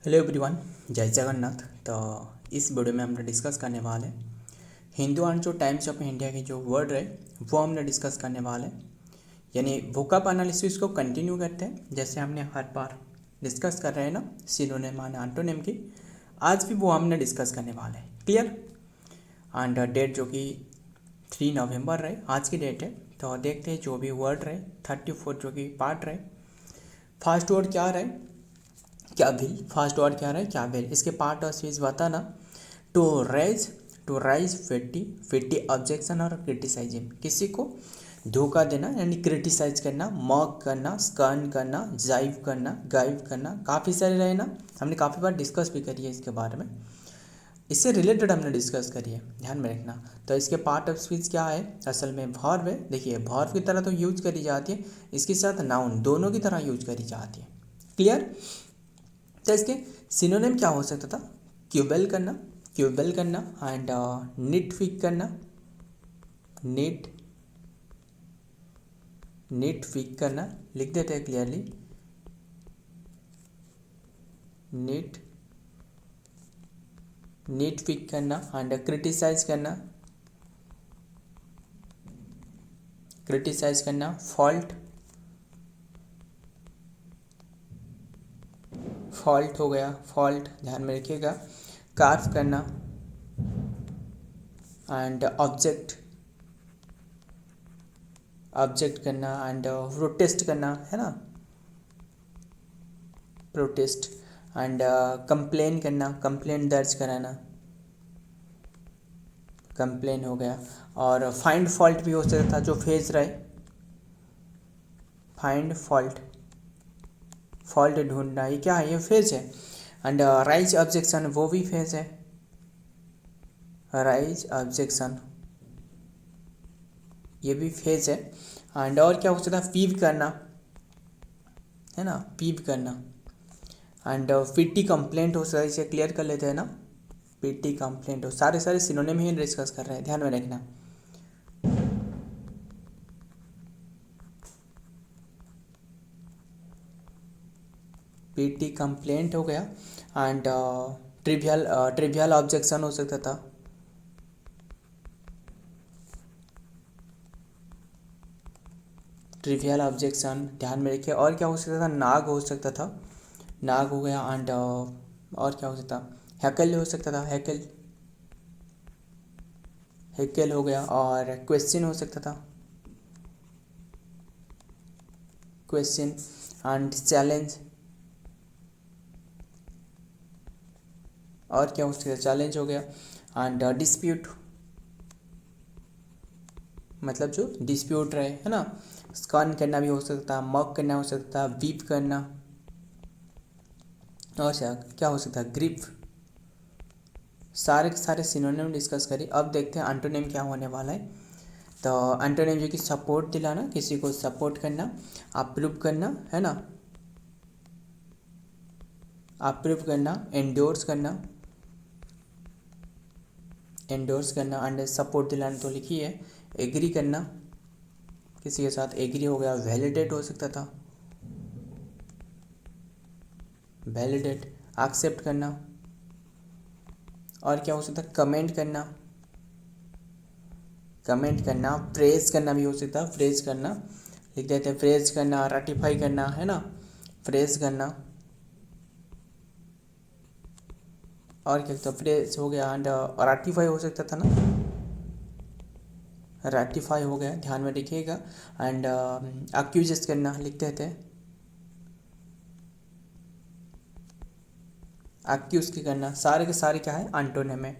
Hello everyone, जय जगन्नाथ। तो इस वीडियो में हम डिस्कस करने वाले हिंदू और जो टाइम्स ऑफ इंडिया की जो वर्ड है वो हमने डिस्कस करने वाले, यानी वोकैब एनालिसिस को कंटिन्यू करते हैं। जैसे हमने हर बार डिस्कस कर रहे हैं ना सिनोनिम और एंटोनिम की, आज भी वो हमने डिस्कस करने वाले हैं। क्लियर? एंड डेट जो कि 3 नवंबर रहे, आज की डेट है। तो देखते हैं जो भी वर्ड रहे 34 जो कि पार्ट रहे। फर्स्ट वर्ड क्या रहे? कैबिल। फर्स्ट वर्ड क्या रहा है? कैबिल। इसके पार्ट और चीज बताना। To rise, to rise fifty, fifty objection और क्रिटिसाइजिंग, किसी को धोखा देना यानी क्रिटिसाइज करना, मॉक करना, स्कर्न करना, जाइव करना, गाइव करना, काफ़ी सारे रहे ना। हमने काफ़ी बार डिस्कस भी करी है इसके बारे में, इससे रिलेटेड हमने डिस्कस करी है, ध्यान में रखना। तो इसके पार्ट ऑफ स्पीच क्या है? असल में वर्ब है। देखिए वर्ब की तरह तो यूज करी जाती है, इसके साथ नाउन दोनों की तरह यूज करी जाती है। क्लियर? तो इसके सिनोनिम क्या हो सकता था? क्यूबेल करना, क्यूबेल करना एंड निट फिक करना, निट निट फिक करना, लिख देते हैं क्लियरली, निट निट फिक करना एंड क्रिटिसाइज करना, क्रिटिसाइज करना, फॉल्ट, फॉल्ट हो गया, फॉल्ट ध्यान में रखिएगा, कार्व करना एंड ऑब्जेक्ट, ऑब्जेक्ट करना एंड प्रोटेस्ट करना, है ना, प्रोटेस्ट एंड कंप्लेन करना, कंप्लेन दर्ज कराना, कंप्लेन हो गया। और फाइंड फॉल्ट भी हो सकता था, जो फेज रहे, फाइंड फॉल्ट, फॉल्ट ढूंढना, ये क्या है? ये फेज है। एंड राइज ऑब्जेक्शन, वो भी फेज है, राइज ऑब्जेक्शन ये भी फेज है। एंड और क्या हो सकता है? पीव करना, है ना, पीव करना। एंड पीटी कंप्लेंट हो सकता है, इसे क्लियर कर लेते हैं ना, पीटी कंप्लेंट हो, सारे सारे सिनोनिम ही डिस्कस कर रहे हैं, ध्यान में रखना। पीटी कंप्लेंट हो गया एंड ट्रिवियल, ट्रिवियल ऑब्जेक्शन हो सकता था, ट्रिवियल ऑब्जेक्शन ध्यान में रखिए। और क्या हो सकता था? नाग हो सकता था, नाग हो गया। एंड और क्या हो सकता? हैकल हो सकता था, हैकल, हैकल हो गया। और क्वेश्चन हो सकता था, क्वेश्चन एंड चैलेंज, और क्या हो सकता है? चैलेंज हो गया। एंड डिस्प्यूट, मतलब जो डिस्प्यूट रहे, है ना, स्कर्न करना भी हो सकता है, मॉक करना हो सकता है, वीप करना, और क्या हो सकता है? ग्रिप। सारे के सारे सिनोनिम डिस्कस करी। अब देखते हैं एंटोनिम क्या होने वाला है। तो एंटोनिम जो कि सपोर्ट दिलाना, किसी को सपोर्ट करना, अप्रूव करना, है ना, अप्रूव करना, एंडोर्स करना, एंडोर्स करना एंड सपोर्ट दिलाना तो लिखिए, एग्री करना, किसी के साथ एग्री हो गया। वैलिडेट हो सकता था, वैलिडेट, एक्सेप्ट करना। और क्या हो सकता है? कमेंट करना, कमेंट करना, प्रेज करना भी हो सकता है, प्रेज करना, लिख देते हैं, प्रेज करना, रेटिफाई करना, है ना, प्रेज करना। और क्या होता है? प्रेज हो गया एंड रेटिफाई हो सकता था ना, रेटिफाई हो गया, ध्यान में रखिएगा। एंड अक्यूज करना, लिख देते हैं, एक्यूज की करना, सारे के सारे क्या है? एंटोनिम है।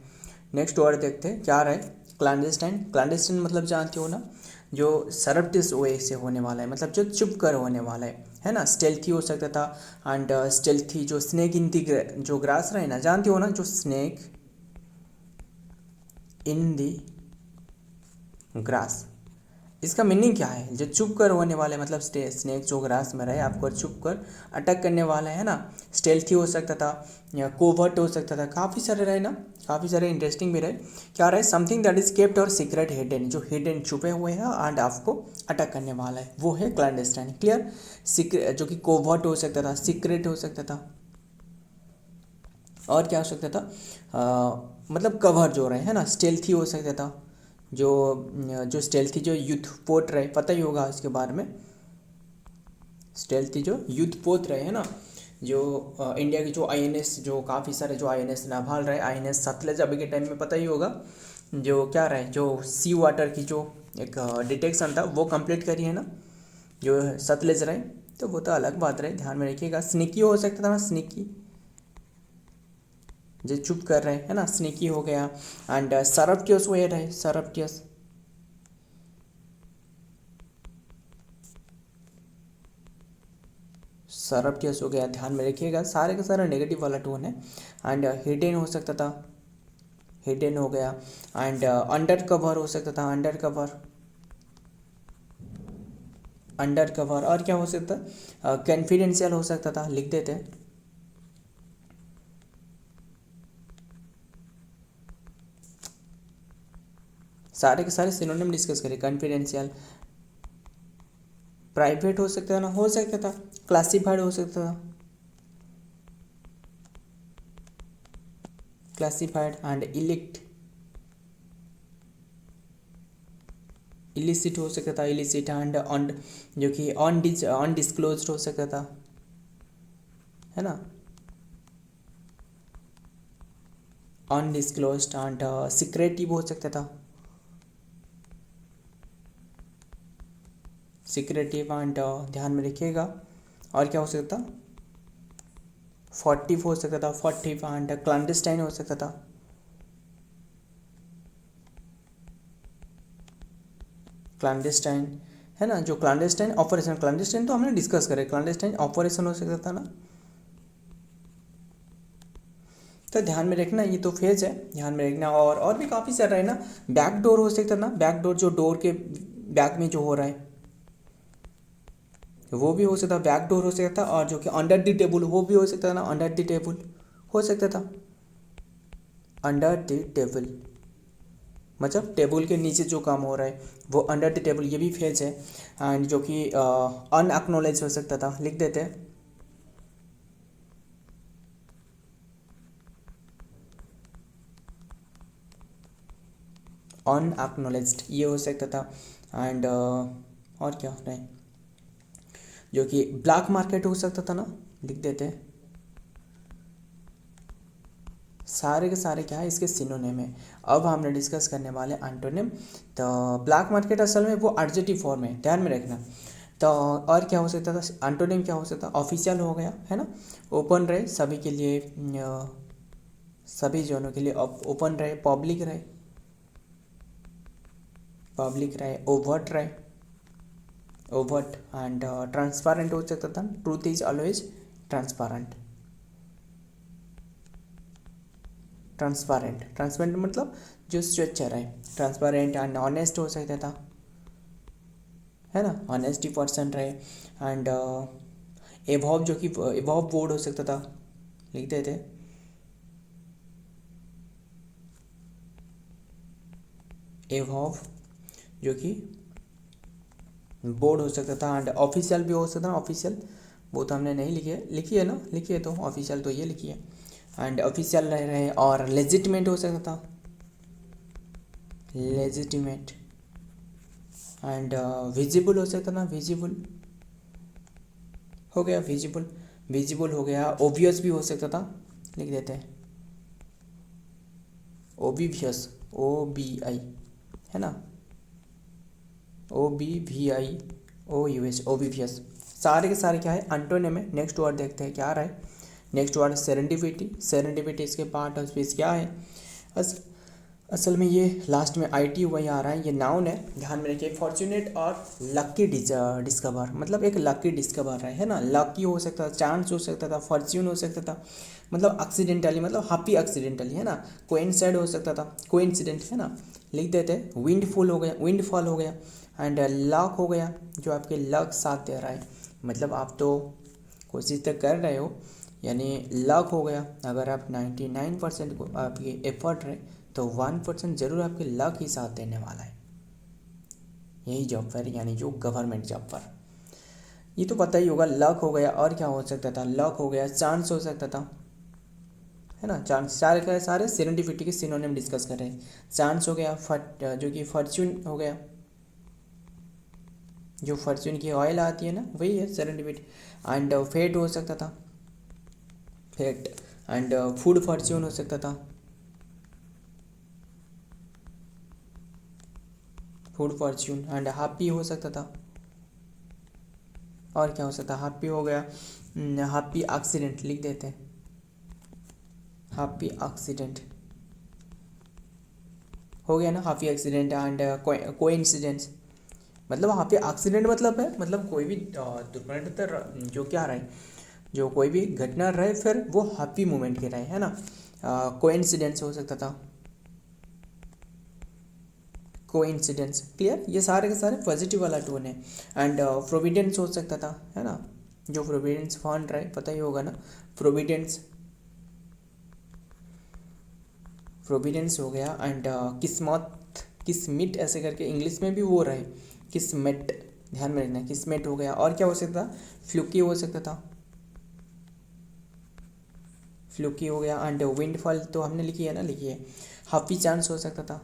नेक्स्ट वर्ड देखते हैं क्या रहे? क्लैंडस्टाइन। क्लैंडस्टाइन मतलब जानते हो ना, जो सरप्टिस वे से होने वाला है, मतलब जो चुप कर होने वाला है ना। स्टेल्थी हो सकता था एंड स्टेल्थी, जो स्नेक इन दी, जो ग्रास रहे ना, जानते हो ना, जो स्नेक इन दी ग्रास, इसका मीनिंग क्या है? जो चुप कर होने वाले, मतलब स्नेक जो ग्रास में रहे, आपको चुप कर अटैक करने वाला है ना। स्टेल्थी हो सकता था या कोवर्ट हो सकता था, काफ़ी सारे रहे ना, काफ़ी सारे इंटरेस्टिंग भी रहे। क्या रहे? समथिंग दैट इज केप्ट और सीक्रेट हिडन, जो हिडन छुपे हुए हैं एंड आपको अटैक करने वाला है, वो है क्लैंडस्टाइन। क्लियर? सीक्रेट जो कि कोवर्ट हो सकता था, सीक्रेट हो सकता था, और क्या हो सकता था, मतलब कवर जो रहे है ना, स्टेल्थी हो सकता था, जो स्टेल्थी जो युद्ध पोत रहे, पता ही होगा इसके बारे में। स्टेल्थी जो युद्ध पोत रहे है ना, जो इंडिया की जो आईएनएस, जो काफ़ी सारे जो आईएनएस नाभाल रहे, आईएनएस सतलज अभी के टाइम में पता ही होगा, जो क्या रहे, जो सी वाटर की जो एक डिटेक्शन था वो कंप्लीट करी है ना, जो सतलज रहे, तो वो तो अलग बात रहे, ध्यान में रखिएगा। स्निकी हो सकता था ना, स्निकी जो चुप कर रहे है ना, स्निकी हो गया। एंड सरप्टियस वो रहे, सरप्टियस, सरप्टियस हो गया, ध्यान में रखिएगा, सारे का सारा नेगेटिव वाला टोन है। एंड हिडन हो सकता था, हिडन हो गया। एंड अंडर कवर हो सकता था, अंडर कवर, अंडर कवर। और क्या हो सकता, कॉन्फिडेंशियल हो सकता था, लिख देते। सारे के सारे सिनोनिम डिस्कस करें। कॉन्फिडेंशियल, प्राइवेट हो सकता था ना, हो सकता था, क्लासिफाइड हो सकता था, क्लासिफाइड। एंड इलिसिट हो सकता था, इलिसिट। एंड ऑन, जो कि अनडिस्क्लोज हो सकता था, है ना, अनडिस्क्लोज्ड। एंड सीक्रेटिव हो सकता था, सीक्रेटिव। एंड ध्यान में रखिएगा। और क्या हो सकता था, फॉर्टिव हो सकता था, फॉर्टिव। एंड क्लैंडस्टाइन हो सकता था, क्लैंडस्टाइन, है ना, जो क्लैंडस्टाइन ऑपरेशन, क्लैंडस्टाइन तो हमने डिस्कस करे, क्लैंडस्टाइन ऑपरेशन हो सकता था ना। तो ध्यान में रखना, ये तो फेज है, ध्यान में रखना। और भी काफ़ी सारा है ना, बैक डोर हो सकता था ना, बैक डोर, जो डोर के बैक में जो हो रहा है वो भी हो सकता, बैक डोर हो सकता था। और जो कि अंडर द टेबल, वो भी हो सकता था ना, अंडर द टेबल हो सकता था, अंडर द टेबल, मतलब टेबल के नीचे जो काम हो रहा है वो अंडर द टेबल, ये भी फेज है। एंड जो कि अनएक्नोलेज हो सकता था, लिख देते हैं, अनएक्नोलेज्ड, ये हो सकता था। एंड और क्या होता है, जो कि ब्लैक मार्केट हो सकता था ना, लिख देते हैं। सारे के सारे क्या है, इसके सिनोनिम है। अब हमने डिस्कस करने वाले एंटोनिम। तो ब्लैक मार्केट असल में वो एडजेक्टिव फॉर्म है, ध्यान में रखना। तो और क्या हो सकता था, एंटोनिम क्या हो सकता, ऑफिशियल हो गया, है ना, ओपन रहे सभी के लिए, सभी जनों के लिए ओपन रहे, पब्लिक रहे, पब्लिक रहे, ओवर्ट रहे, ओवर्ट। एंड ट्रांसपेरेंट हो सकता था, truth is always transparent, transparent, transparent मतलब जो स्वच्छ रहे, ट्रांसपेरेंट। एंड ऑनेस्ट हो सकता था, है ना, ऑनेस्टी पर्सन रहे। एंड एवॉव, जो कि एवॉव वर्ड हो सकता था, लिख देते, एवॉव, जो कि बोर्ड हो सकता था। एंड ऑफिशियल भी हो सकता था, ऑफिशियल वो तो हमने नहीं लिखी है, लिखी है ना, लिखी है तो ऑफिशियल तो ये लिखी है। एंड ऑफिशियल रह रहे। और लेजिटिमेट हो सकता था, लेजिटिमेट। एंड विजिबल हो सकता था, विजिबल हो गया, विजिबल, विजिबल हो गया। ओबियस भी हो सकता था, लिख देते हैं, ओबिवियस, ओ बी आई, है ना, O B V I O U S, obvious. सारे के सारे क्या है, एंटोनिम है। नेक्स्ट वर्ड देखते हैं क्या आ रहा है। नेक्स्ट वर्ड सेरेंडिपिटी, सेरेंडिपिटी इसके पार्ट ऑफ स्पीच क्या है। असल में ये लास्ट में आई टी वही आ रहा है, ये नाउन है, ध्यान में रखिए। फॉर्चुनेट और लकी डिस्कवर, मतलब एक लकी डिस्कवर है ना, लकी हो सकता था, चांस हो सकता था, फॉर्च्यून हो सकता था, मतलब एक्सीडेंटली, मतलब हैप्पी एक्सीडेंटली, है ना, कोइंसाइड हो सकता था, कोइंसिडेंट, है ना, लिख देते हैं। विंडफुल हो गया, विंडफॉल हो गया। एंड लक हो गया, जो आपके लक साथ दे रहा है, मतलब आप तो कोशिश तो कर रहे हो, यानी लक हो गया। अगर आप 99% को आपकी एफर्ट रहे तो 1% जरूर आपके लक ही साथ देने वाला है। यही जॉब फेयर, यानी जो गवर्नमेंट जॉब पर, ये तो पता ही होगा। लक हो गया, और क्या हो सकता था, लक हो गया, चांस हो सकता था, है ना। चांस सारे के सारे सेरेंडिपिटी के सिनोनिम डिस्कस कर रहे हैं। चांस हो गया, जो कि फॉर्च्यून हो गया, जो फॉर्च्यून की ऑयल आती है ना वही है सेरेंडिपिटी। एंड फेट हो सकता था, फेट। एंड फूड फॉर्च्यून हो सकता था, फूड फॉर्च्यून। एंड हैप्पी हो सकता था, और क्या हो सकता है, हैप्पी हो गया, हैप्पी एक्सीडेंट लिख देते हैं, हैप्पी एक्सीडेंट हो गया ना, हैप्पी एक्सीडेंट। एंड कोइंसिडेंस, मतलब हैप्पी एक्सीडेंट मतलब है, मतलब कोई भी दुर्घटना जो क्या रहे, जो कोई भी घटना रहे फिर वो हैप्पी मोमेंट के रहे, है ना। कोइंसिडेंस हो सकता था, कोइंसिडेंस। क्लियर, ये सारे के सारे पॉजिटिव वाला टोन है। एंड प्रोविडेंस हो सकता था, है ना, जो प्रोविडेंस फंड रहे, पता ही होगा ना, प्रोविडेंस, प्रोविडेंस हो गया। एंड किस्मत, किस्मिट ऐसे करके इंग्लिश में भी वो रहे, किस्मेट, ध्यान में रखना, किस्मेट हो गया। और क्या हो सकता था, फ्लूकी हो सकता था, फ्लूकी हो गया। एंड विंडफॉल तो हमने लिखी है ना, लिखी है। हैप्पी चांस हो सकता था,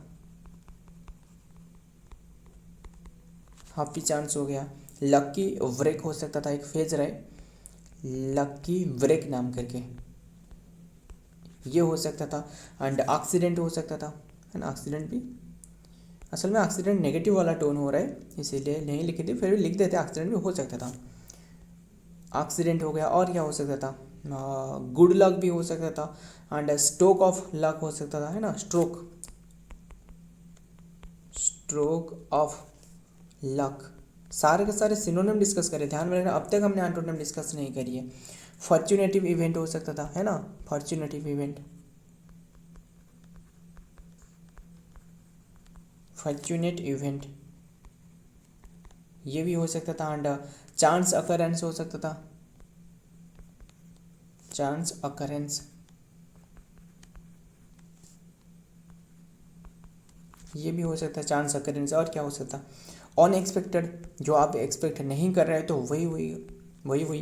हैप्पी चांस हो गया। लकी ब्रेक हो सकता था, एक फेज रहे, लकी ब्रेक नाम करके, ये हो सकता था। एंड एक्सीडेंट हो सकता था, है ना, एक्सीडेंट भी, असल में एक्सीडेंट नेगेटिव वाला टोन हो रहा है इसीलिए नहीं लिखी थी, फिर भी लिख देते, एक्सीडेंट भी हो सकता था, एक्सीडेंट हो गया। और क्या हो सकता था, गुड लक भी हो सकता था। एंड स्ट्रोक ऑफ लक हो सकता था, है ना, स्ट्रोक, स्ट्रोक ऑफ लक। सारे के सारे सिनोनिम डिस्कस करें, ध्यान में रखना, अब तक हमने एंटोनिम डिस्कस नहीं करी है। फॉर्चुनेटिव इवेंट हो सकता था, है ना, फॉर्चुनेटिव इवेंट, फॉर्चुनेट इवेंट, ये भी हो सकता था। एंड चांस अकरेंस हो सकता था, चांस अकरेंस, ये भी हो सकता है, चांस अकरेंस। और क्या हो सकता, अनएक्सपेक्टेड, जो आप एक्सपेक्ट नहीं कर रहे तो वही हुई, वही हुई,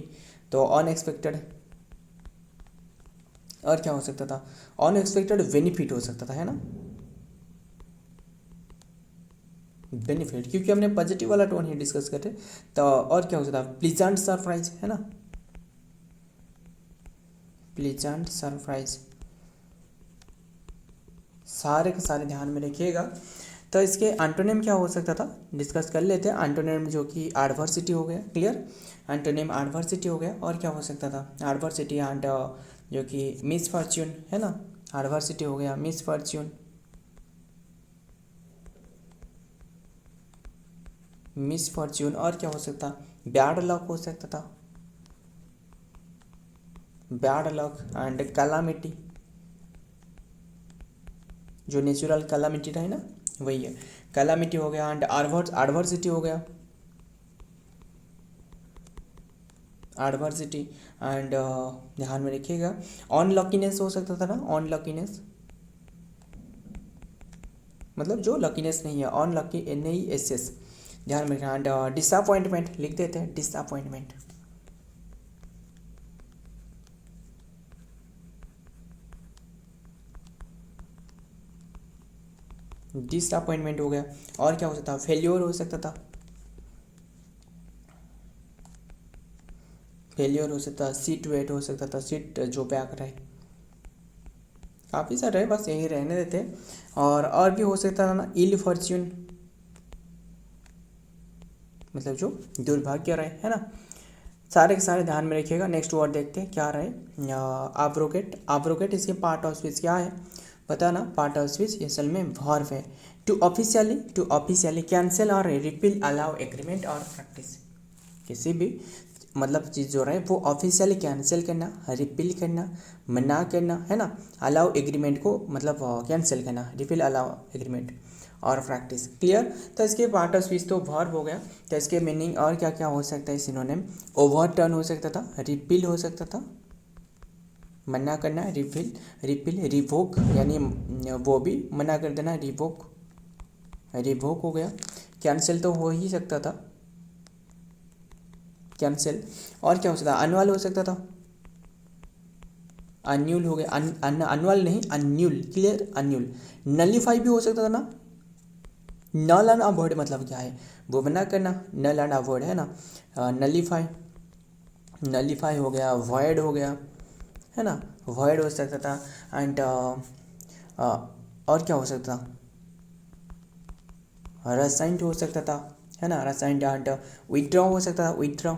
तो अनएक्सपेक्टेड। और क्या हो सकता था, अनएक्सपेक्टेड बेनिफिट हो सकता था, है ना, बेनिफिट, क्योंकि हमने पॉजिटिव वाला टोन ही डिस्कस करते। तो और क्या हो सकता है, प्लीजेंट सरप्राइज, है ना, प्लीजेंट सरप्राइज। सारे के सारे ध्यान में रखिएगा। तो इसके एंटोनिम क्या हो सकता था, डिस्कस कर लेते हैं। एंटोनिम जो कि एडवर्सिटी हो गया, क्लियर, एंटोनिम एडवर्सिटी हो गया। और क्या हो सकता था, एडवर्सिटी एंड जो कि मिसफॉर्च्यून, है ना, एडवर्सिटी हो गया, मिसफॉर्च्यून, मिसफॉर्च्यून। और क्या हो सकता, बैड लक हो सकता था, बैड लक। एंड कैलामिटी, जो नेचुरल कैलामिटी रहे ना वही है, कैलामिटी हो गया। एंड एडवर्सिटी हो गया, एडवर्सिटी। एंड ध्यान में रखिएगा, अनलकीनेस हो सकता था ना, अनलकीनेस, मतलब जो लकीनेस नहीं है, अनलकी, NASS, ध्यान में रखना। एंड डिसअपॉइंटमेंट लिख देते हैं, डिसअपॉइंटमेंट, डिसअपॉइंटमेंट हो गया। और क्या हो सकता, फेल्योर हो सकता था, फेल्योर हो सकता, सीट वेट हो सकता था, सीट जो बैक रहे, काफ़ी सारे है, बस यही रहने देते। और भी हो सकता था ना, इल फॉर्च्यून, मतलब जो दुर्भाग्य रहे, है ना। सारे के सारे ध्यान में रखिएगा। नेक्स्ट वर्ड देखते हैं क्या रहे, आब्रोगेट, आब्रोगेट इसके पार्ट ऑफ स्पीच क्या है, पता ना, पार्ट ऑफ स्पीच असल में वर्ब है। टू ऑफिशियली कैंसिल और रिपील अलाउ एग्रीमेंट और प्रैक्टिस, किसी भी मतलब चीज़ जो रहे वो ऑफिशियली कैंसिल करना, रिपील करना, मना करना, है ना, अलाउ एग्रीमेंट को मतलब कैंसिल करना, रिपील अलाउ एग्रीमेंट और प्रैक्टिस, क्लियर। तो इसके पार्ट ऑफ स्पीच तो वर्ब हो गया। तो इसके मीनिंग और क्या क्या हो सकता है, सिनोनिम, ओवरटर्न हो सकता था, रिपील हो सकता था, मना करना, रिपील, रिपील, रिवोक यानी वो भी मना कर देना, रिवोक, रिवोक हो गया। कैंसिल तो हो ही सकता था, कैंसिल। और क्या हो सकता था, अनवाल हो सकता था, अन्यूल हो गया, अनअनुअल नहीं, अन्यूल, क्लियर, अन्यूल। नलीफाई भी हो सकता था ना, नल एंड अवॉइड मतलब क्या है, वो मना करना, नल एंड अवॉइड है ना, नलीफाई, नलीफाई हो गया, वॉइड हो गया, है ना, वॉइड हो सकता था। एंड और क्या हो सकता था, रसाइंट हो सकता था, है ना, रसाइंट। एंड विथड्रॉ हो सकता था, विथड्रॉ,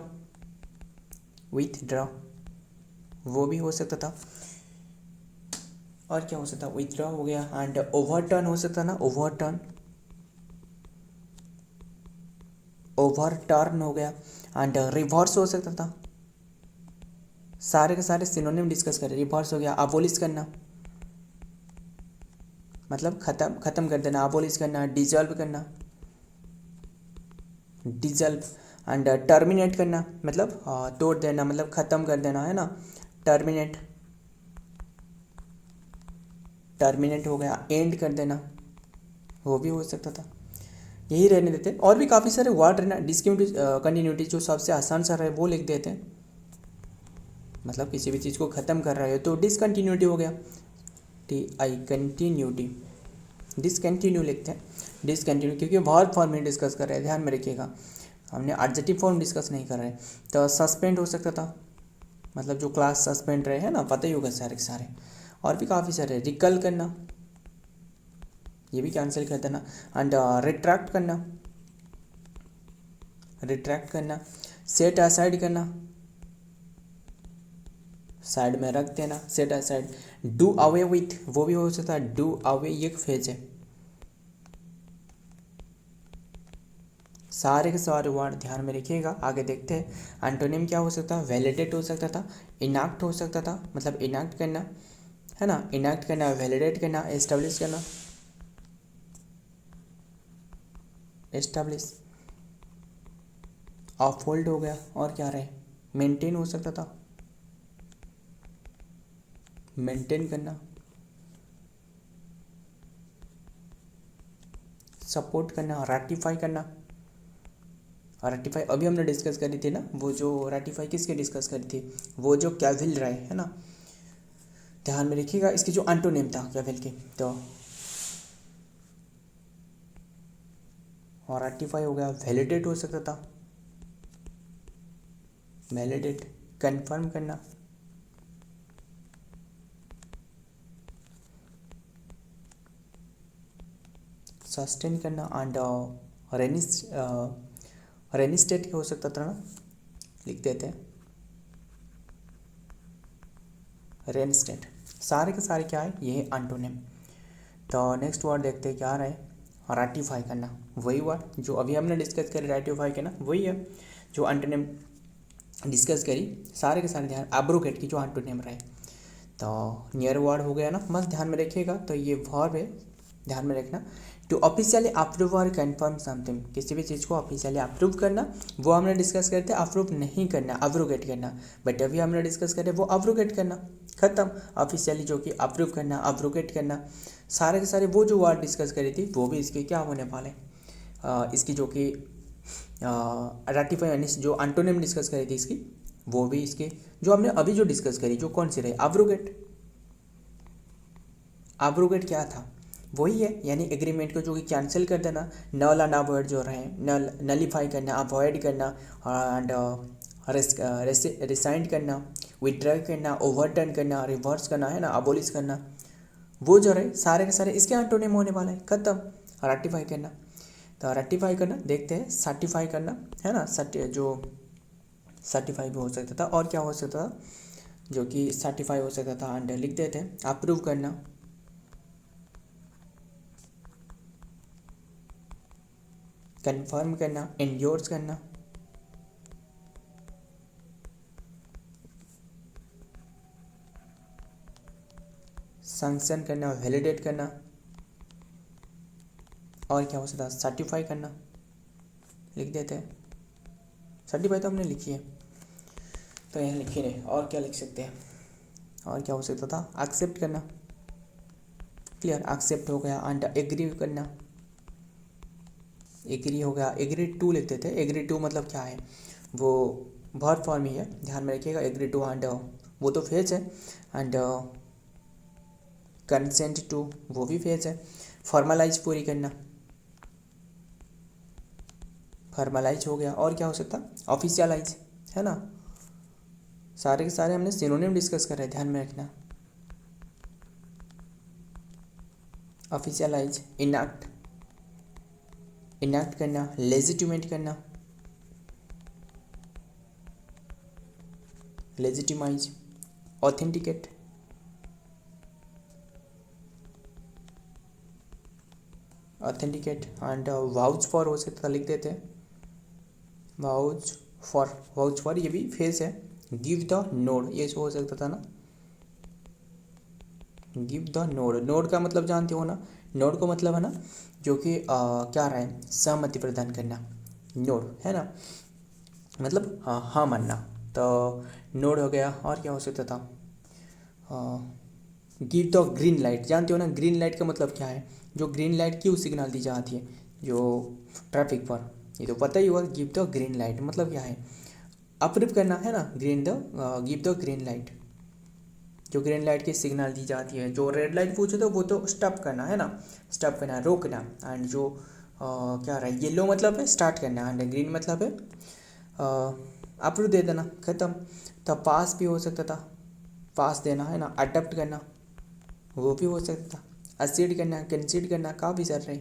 विथड्रॉ वो भी हो सकता था। और क्या हो सकता, विथड्रॉ हो गया। एंड ओवरटर्न हो सकता ना, ओवरटर्न, ओवरटर्न हो गया। एंड रिवर्स हो सकता था। सारे के सारे सिनोनिम डिस्कस करें। रिवर्स हो गया, अबोलिश करना, मतलब खत्म कर देना, अबोलिश करना, डिजॉल्व करना, डिजॉल्व। एंड टर्मिनेट करना मतलब तोड़ देना, मतलब ख़त्म कर देना, है ना, टर्मिनेट, टर्मिनेट हो गया, एंड कर देना, वो भी हो सकता था। यही रहने देते। और भी काफ़ी सारे वर्ड रहना, डिसकंटिन्यूटी जो सबसे आसान सा रहे वो लिख देते हैं, मतलब किसी भी चीज़ को ख़त्म कर रहे हो तो डिसकंटिन्यूटी हो गया, कंटिन्यूटी, डिसकंटिन्यू लिखते हैं, डिसकंटिन्यू, क्योंकि वर्ब फॉर्म में डिस्कस कर रहे हैं, ध्यान में रखिएगा, हमने एडजेक्टिव फॉर्म डिस्कस नहीं कर रहे। तो सस्पेंड हो सकता था, मतलब जो क्लास सस्पेंड रहे, है ना, पता ही होगा सारे के सारे। और भी काफ़ी सारे, रिकल करना, ये भी कैंसिल कर देना। एंड रिट्रैक्ट करना, रिट्रैक्ट करना, सेट असाइड करना, साइड में रख देना, set aside. Do away with, वो भी हो सकता है, डू अवे ये एक फेज है। सारे के सारे वर्ड ध्यान में रखिएगा। आगे देखते हैं एंटोनिम क्या हो सकता है। वैलिडेट हो सकता था, इनैक्ट हो सकता था, मतलब इनैक्ट करना, है ना, इनैक्ट करना, वैलिडेट करना, एस्टेब्लिश करना, एस्टेब्लिश, अपहोल्ड हो गया। और क्या रहे, मेंटेन हो सकता था, मेंटेन करना, सपोर्ट करना, रैटिफाई करना। रैटिफाई अभी हमने डिस्कस करी थी ना, वो जो रैटिफाई किसके डिस्कस करी थी, वो जो कैविल रहे, है ना, ध्यान में रखिएगा। इसकी जो एंटोनिम था कैविल के, तो और रैटिफाई हो गया, वैलिडेट हो सकता था, वैलिडेट, कंफर्म करना, सस्टेन करना। एंड रेनिस्टेट हो सकता था ना, लिख देते हैं, रेनिस्टेट। सारे के सारे क्या है, ये है एंटोनिम। तो नेक्स्ट वर्ड देखते हैं क्या रहा है, रैटिफाई करना, वही वर्ड जो अभी हमने डिस्कस करी, रैटिफाई करना वही है जो एंटोनिम डिस्कस करी। सारे के सारे ध्यान, एब्रोगेट की जो एंटोनिम रहे, तो नियर वर्ड हो गया ना, मस्त ध्यान में रखिएगा। तो ये वर्ब है, ध्यान में रखना। टू ऑफिशियली अप्रूव और कंफर्म समथिंग, किसी भी चीज़ को ऑफिशियली अप्रूव करना, वो हमने डिस्कस करते हैं, अप्रूव नहीं करना, अब्रोगेट करना। बट अभी हमने डिस्कस करे वो अब्रोगेट करना, खत्म। ऑफिशियली जो कि अप्रूव करना, अब्रोगेट करना, सारे के सारे वो जो वर्ड डिस्कस करी थी वो भी इसके क्या होने वाले, इसकी जो कि रैटिफाई यानी जो एंटोनिम डिस्कस करी थी इसकी, वो भी इसके जो हमने अभी जो डिस्कस करी, जो कौन सी रही, अब्रोगेट। अब्रोगेट क्या था, वही है, यानी एग्रीमेंट को जो कि कैंसिल कर देना, नल एंड अवॉइड जो रहे, नलीफाई करना, अवॉइड करना, एंड रिसाइंड करना, विड्रॉ करना, ओवरटर्न करना, रिवर्स करना, है ना, अबोलिश करना, वो जो रहे सारे के सारे इसके एंटोनिम होने वाले हैं, खत्म। रैटिफाई करना, तो रैटिफाई करना देखते हैं, सर्टिफाई करना, है ना, जो सर्टिफाई भी हो सकता था। और क्या हो सकता था जो कि सर्टिफाई हो सकता था, एंड लिख देते हैं, अप्रूव करना, कंफर्म करना, एंड्योर्स करना, सैंक्शन करना, वैलिडेट करना। और क्या हो सकता है, सर्टिफाई करना, लिख देते हैं, सर्टिफाई तो हमने लिखी है तो यहाँ लिखी रहे। और क्या लिख सकते हैं, और क्या हो सकता था, एक्सेप्ट करना, क्लियर, एक्सेप्ट हो गया। एंड एग्री करना, एग्री हो गया, एग्री टू लिख देते हैं। एग्री टू मतलब क्या है, वो वर्ब फॉर्म ही है, ध्यान में रखिएगा। एग्री टू एंड वो तो फेज है। एंड कंसेंट टू, वो भी फेज है। फॉर्मलाइज पूरी करना, फॉर्मलाइज हो गया। और क्या हो सकता, ऑफिशियलाइज, है ना। सारे के सारे हमने सिनोनिम डिस्कस कर रहे हैं, ध्यान में रखना। ऑफिशियलाइज, इनैक्ट, इनैक्ट करना, लेजिटिमेट करना, legitimise, authenticate, authenticate. And vouch for हो सकता था, लिख देते हैं वाउच फॉर, वाउच फॉर ये भी फेस है। गिव द नोड, ये हो सकता था ना, गिव द नोड। नोड का मतलब जानते हो ना, नोड को मतलब है ना जो कि क्या रहा है, सहमति प्रदान करना, नोड, है ना, मतलब हाँ हाँ मानना। तो नोड हो गया। और क्या हो सकता था, गिव द ग्रीन लाइट, जानते हो ना ग्रीन लाइट का मतलब क्या है, जो ग्रीन लाइट क्यों सिग्नल दी जाती है जो ट्रैफिक पर, ये तो पता ही होगा। गिव द ग्रीन लाइट मतलब क्या है, अप्रूव करना, है ना। Green the, give the green light, जो ग्रीन लाइट की सिग्नल दी जाती है। जो रेड लाइट पूछे तो वो तो स्टॉप करना, है ना, स्टॉप करना, रोकना। एंड जो क्या रहा है, येलो मतलब है स्टार्ट करना, एंड ग्रीन मतलब है अप्रूव दे देना, ख़त्म। तो पास भी हो सकता था, पास देना, है ना, अडप्ट करना, वो भी हो सकता था। असीड करना, कंसीड करना, काफ़ी सारे रहे,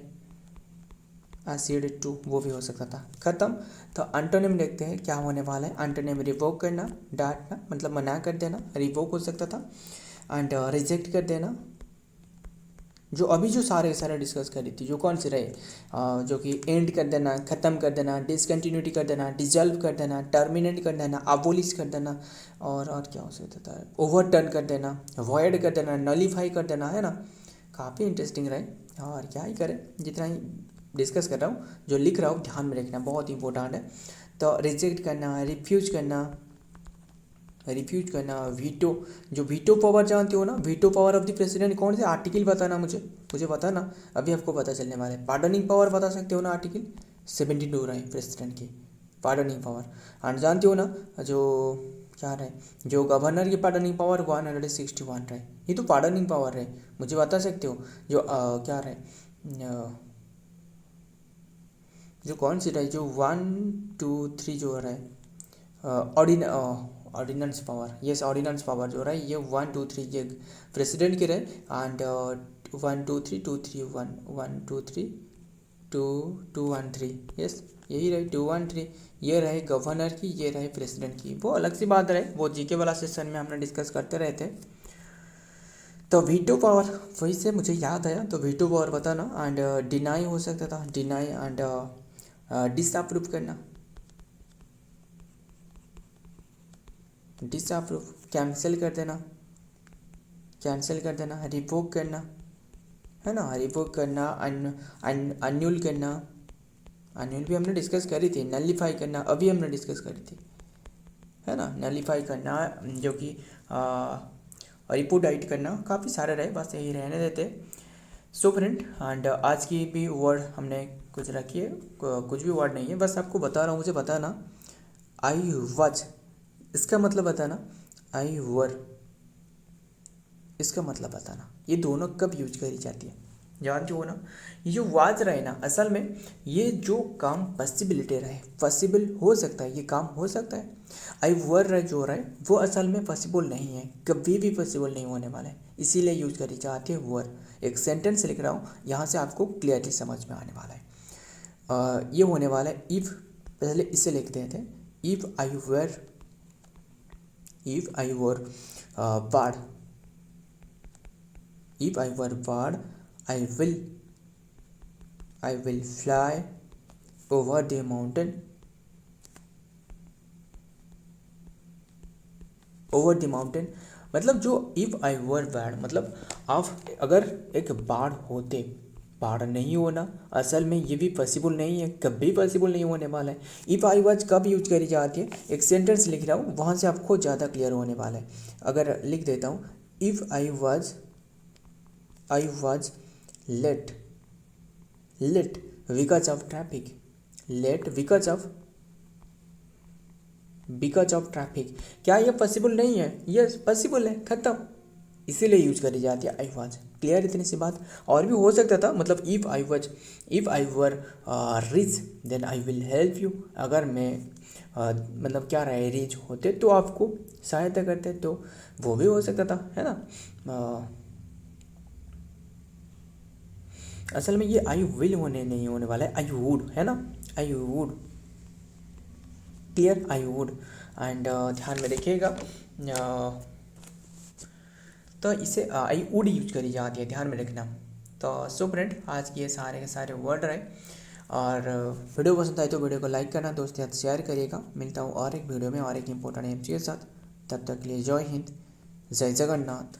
असीड टू, वो भी हो सकता था, ख़त्म। तो अंटोनिम देखते हैं क्या होने वाला है। अंटोनिम रिवोक करना, डांटना मतलब मना कर देना, रिवोक हो सकता था। एंड रिजेक्ट कर देना, जो अभी जो सारे सारे डिस्कस करी थी, जो कौन से रहे, जो कि एंड कर देना, ख़त्म कर देना, डिसकंटिन्यूटी कर देना, डिजल्व कर देना, टर्मिनेट कर देना, अबोलिश कर देना, और क्या हो सकता था, ओवरटर्न कर देना, वॉइड कर देना, नलीफाई कर देना, है ना। काफ़ी इंटरेस्टिंग रहे। और क्या ही करें, जितना ही डिस्कस कर रहा हूँ, जो लिख रहा हूँ ध्यान में रखना, बहुत इंपॉर्टेंट है। तो रिजेक्ट करना, रिफ्यूज करना, रिफ्यूज करना, वीटो, जो वीटो पावर जानते हो ना, veto power of the president कौन से आर्टिकल बताना, मुझे बताना, अभी आपको पता चलने वाला है। पार्डनिंग पावर बता सकते हो ना, आर्टिकल 72 रहे प्रेसिडेंट की पार्डनिंग पावर। एंड जानते हो ना जो क्या रहे, जो गवर्नर की पार्डनिंग पावर 161 रहे, ये तो पार्डनिंग पावर रहे, मुझे बता सकते हो। जो क्या रहे, जो कौन सी रही, जो 1 2 3 जो रहे, ordinance power, yes ordinance power जो रहा है, ये 1 2 3 ये प्रेसिडेंट के रहे। एंड 1 2 3 2 3 1 1 2 3 2 2 1 3, यस यही रहे 2 1 3, ये रहे गवर्नर की, ये रहे प्रेसिडेंट की। वो अलग सी बात रहे, वो जीके वाला सेशन में हमने डिस्कस करते रहे थे। तो वीटो पावर, वही से मुझे याद आया, तो वीटो पावर बताना। एंड डिनाई हो सकता था, डिनाई एंड डिसअप्रूव करना, डिसअप्रूव, कैंसिल कर देना, कैंसिल कर देना, रिवोक करना, है ना, रिवोक करना, अन्यूल करना, अन्यूल भी हमने डिस्कस करी थी। नलीफाई करना अभी हमने डिस्कस करी थी, है ना, नलीफाई करना, जो कि रिपोर्टाइट करना, काफ़ी सारे रहे, बस यही रहने देते। सो फ्रेंड, एंड आज की भी वर्ड हमने कुछ रखी है, कुछ भी वर्ड नहीं है, बस आपको बता रहा हूँ, मुझे बताना। आई वॉच, इसका मतलब बताना। आई वर, इसका मतलब बताना। ये दोनों कब यूज करी जाती है, जानते हो ना। ये जो वाज रहे ना, असल में ये जो काम पॉसिबिलिटी रहे, पॉसिबल हो सकता है, ये काम हो सकता है। आई वर रहे जो रहे, वो असल में पॉसिबल नहीं है, कभी भी पॉसिबल नहीं होने वाला है, इसीलिए यूज करी जाती है वर। एक सेंटेंस लिख रहा हूँ, यहाँ से आपको क्लियरली समझ में आने वाला है। ये होने वाला है इफ़, पहले इसे लिख देते हैं। If I were, if I वर बाढ़, if I were bird, I will fly over the mountain, over the mountain। मतलब जो if I were bird, मतलब आप अगर एक बाढ़ होते, बाढ़ नहीं होना, असल में ये भी पॉसिबल नहीं है, कभी पॉसिबल नहीं होने वाला है। इफ़ आई वॉज कब यूज करी जाती है, एक सेंटेंस लिख रहा हूँ, वहाँ से आपको ज़्यादा क्लियर होने वाला है। अगर लिख देता हूँ, if I was late, late because of traffic, late because of because of traffic. क्या ये पॉसिबल नहीं है? यस पॉसिबल है, ख़त्म। इसीलिए यूज करी जाती है आई वॉज। क्लियर इतनी सी बात। और भी हो सकता था, मतलब if I were rich then I will help you. अगर मैं मतलब क्या रहे रिच होते तो आपको सहायता करते, तो वो भी हो सकता था, है ना। असल में ये आई विल होने नहीं होने वाला है, आई वुड, है ना, I would. Clear, I would. And ध्यान में रखिएगा, तो इसे आई वुड यूज करी जाती है, ध्यान में रखना। तो सो फ्रेंड, आज के सारे के सारे वर्ड रहे। और वीडियो पसंद आए तो वीडियो को लाइक करना, दोस्तों के साथ शेयर करिएगा। मिलता हूँ और एक वीडियो में और एक इंपॉर्टेंट एम के साथ। तब तक के लिए जय हिंद, जय जगन्नाथ।